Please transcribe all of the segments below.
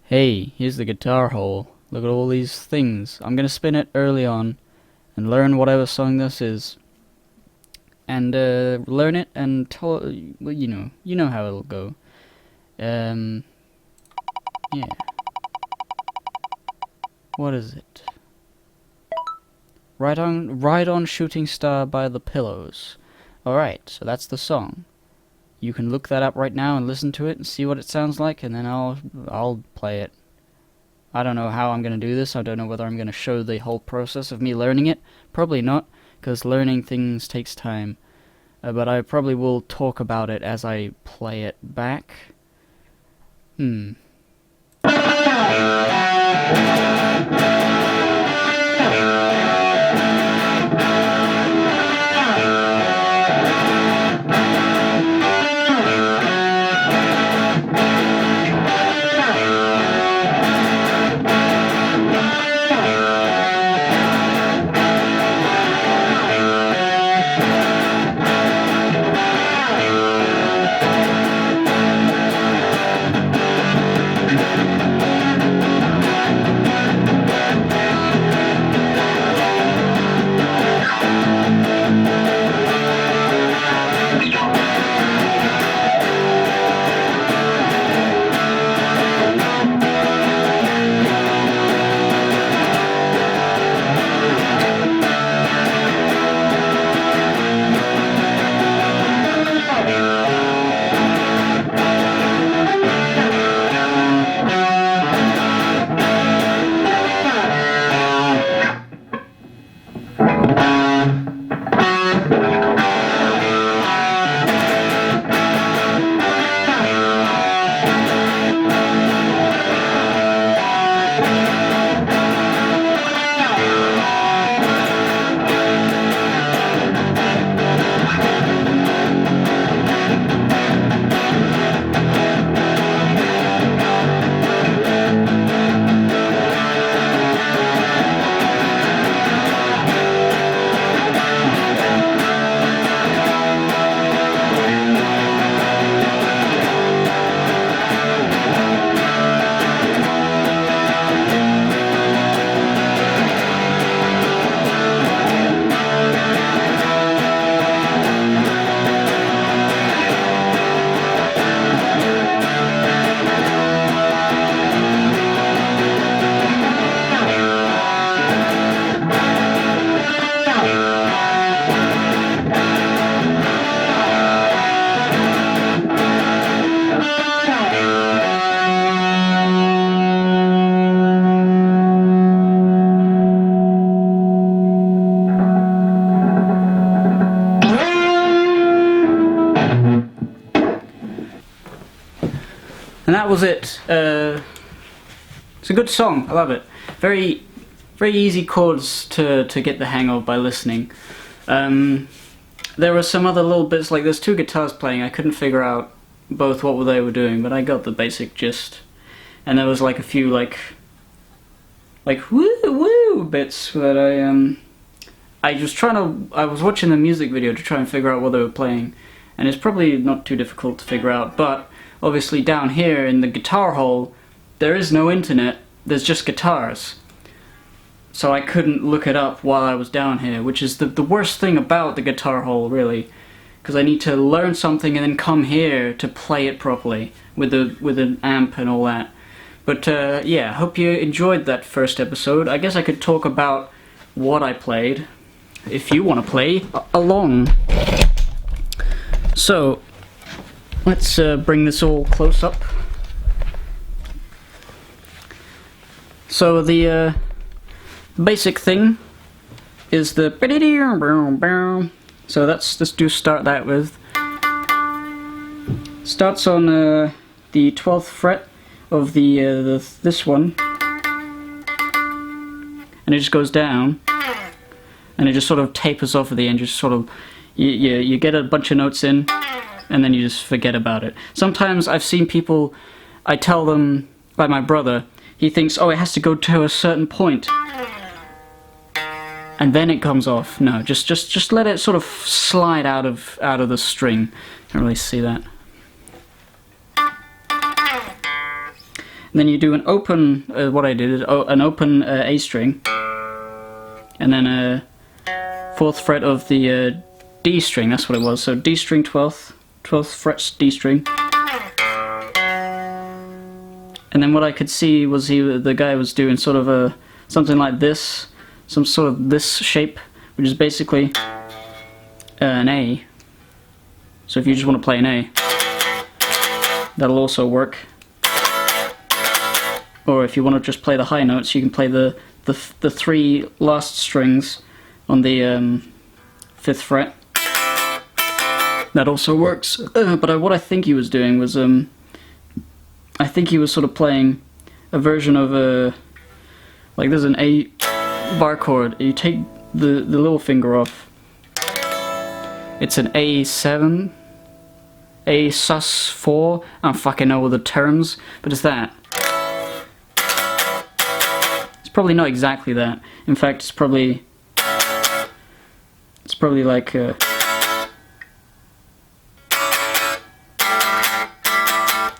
Hey, here's the guitar hole. Look at all these things. I'm gonna spin it early on and learn whatever song this is. And learn it and well, you know how it'll go. Yeah. What is it? Ride on Shooting Star by the Pillows. Alright, so that's the song. You can look that up right now and listen to it and see what it sounds like, and then I'll play it. I don't know how I'm going to do this. I don't know whether I'm going to show the whole process of me learning it. Probably not, because learning things takes time. But I probably will talk about it as I play it back. And that was it. It's a good song. I love it. Very, very easy chords to get the hang of by listening. There were some other little bits, like there's two guitars playing. I couldn't figure out both what they were doing, but I got the basic gist. And there was like a few like woo woo bits that I was watching the music video to try and figure out what they were playing, and it's probably not too difficult to figure out, but obviously down here in the guitar hole there is no internet, there's just guitars. So I couldn't look it up while I was down here, which is the worst thing about the guitar hole, really, because I need to learn something and then come here to play it properly with an amp and all that. But yeah, hope you enjoyed that first episode. I guess I could talk about what I played, if you want to play along. So, let's bring this all close up. So the basic thing is the... So let's just start that with... Starts on the 12th fret of this one. and it just goes down, and it just sort of tapers off at the end. Just sort of, you get a bunch of notes in, and then you just forget about it. Sometimes I've seen people, I tell them, like my brother, he thinks, oh, it has to go to a certain point, and then it comes off. No, just let it sort of slide out of the string. Can't really see that. And then you do an open, what I did is an open A string, and then a 4th fret of the D string, that's what it was, so D string 12th fret D string. And then what I could see was the guy was doing sort of something like this, some sort of this shape, which is basically an A. So if you just want to play an A, that'll also work. Or if you want to just play the high notes, you can play the 3 last strings on the 5th fret. That also works. But what I think he was doing was, I think he was sort of playing a version of like there's an A bar chord. You take the little finger off. It's an A7, A sus4. I don't fucking know all the terms, but it's that. Probably not exactly that. In fact, it's probably like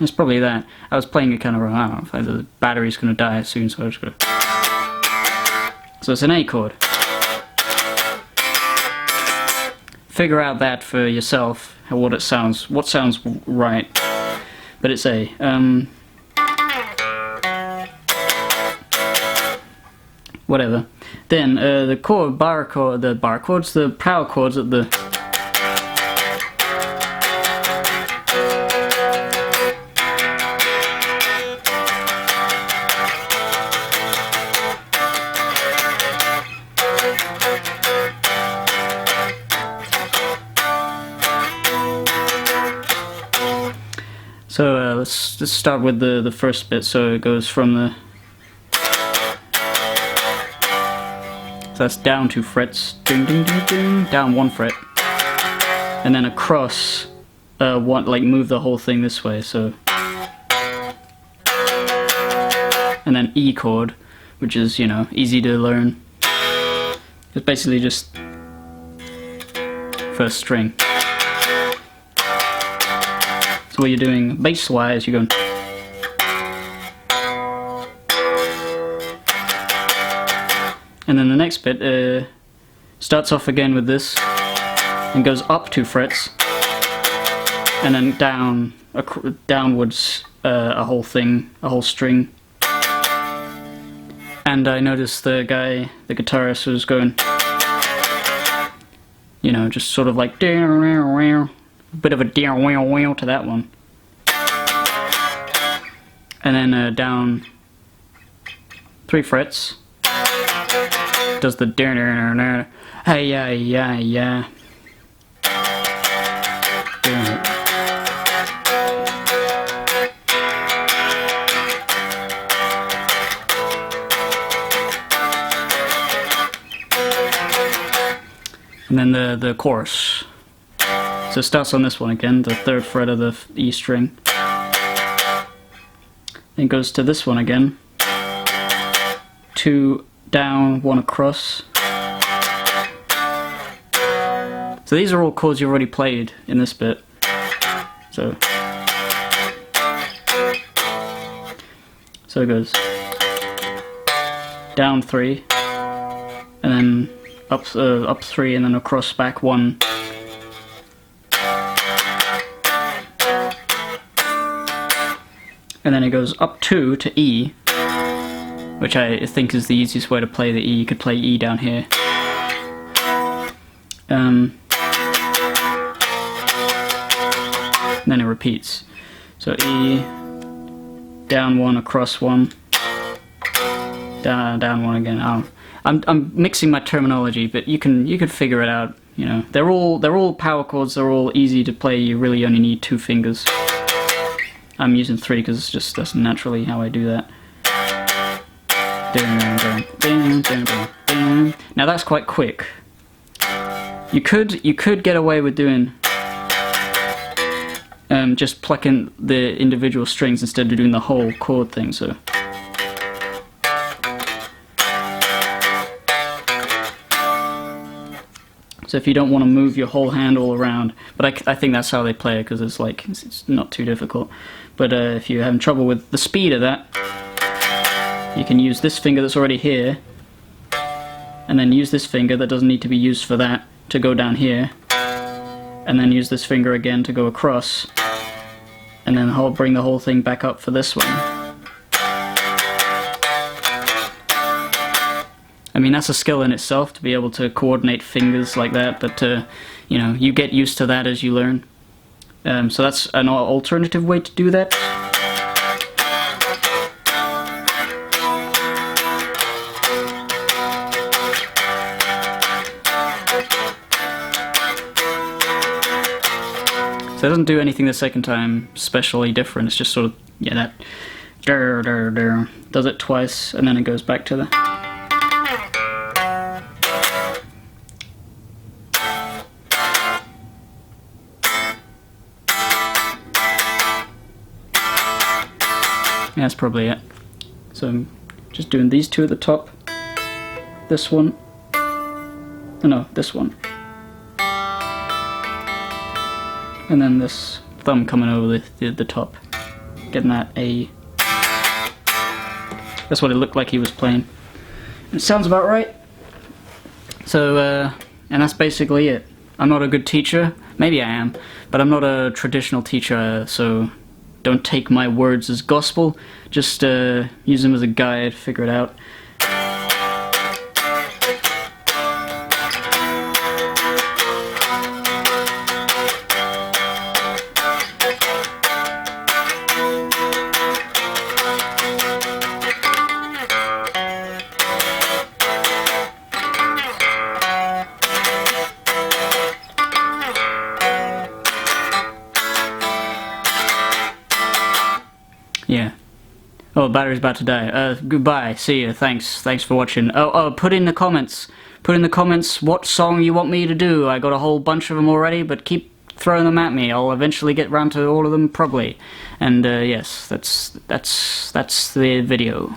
it's probably that. I was playing it kind of wrong. I don't know if the battery's gonna die soon, so I just gotta. So it's an A chord. Figure out that for yourself, what sounds right. But it's A. Whatever. Then the power chords, the power chords at the So let's just start with the first bit. So it goes from the, so that's down 2 frets, ding ding ding ding, down 1 fret, and then across one, like move the whole thing this way. So and then E chord, which is, you know, easy to learn. It's basically just first string. So what you're doing bass-wise, you're going. And then the next bit starts off again with this and goes up 2 frets and then down, downwards a whole thing, a whole string. And I noticed the guy, the guitarist, was going, you know, just sort of like a bit of a to that one. And then down 3 frets does the hey yeah. And then the chorus. So it starts on this one again, the 3rd fret of the E string. Then goes to this one again. 2 down, 1 across. So these are all chords you've already played in this bit. So it goes down 3, and then up 3, and then across back 1. And then it goes up 2 to E, which I think is the easiest way to play the E. You could play E down here. And then it repeats. So E, down 1, across 1, down 1 again. I'm mixing my terminology, but you can figure it out. You know, they're all power chords. They're all easy to play. You really only need 2 fingers. I'm using 3 because that's naturally how I do that. Now that's quite quick. You could get away with doing just plucking the individual strings instead of doing the whole chord thing. So if you don't want to move your whole hand all around, but I think that's how they play it, because it's not too difficult. But if you're having trouble with the speed of that, you can use this finger that's already here, and then use this finger that doesn't need to be used for that to go down here, and then use this finger again to go across, and then bring the whole thing back up for this one. I mean, that's a skill in itself to be able to coordinate fingers like that, but you know, you get used to that as you learn. So that's an alternative way to do that. So it doesn't do anything the second time specially different, it's just sort of, yeah, that does it twice, and then it goes back to the... Yeah, that's probably it. So I'm just doing these two at the top, this one, oh no, this one, and then this thumb coming over the top, getting that A. That's what it looked like he was playing. It sounds about right. So, and that's basically it. I'm not a good teacher, maybe I am, but I'm not a traditional teacher, so don't take my words as gospel, just use them as a guide, figure it out. Yeah. Oh, battery's about to die. Goodbye. See you. Thanks for watching. Put in the comments what song you want me to do. I got a whole bunch of them already, but keep throwing them at me. I'll eventually get round to all of them, probably. And yes, that's the video.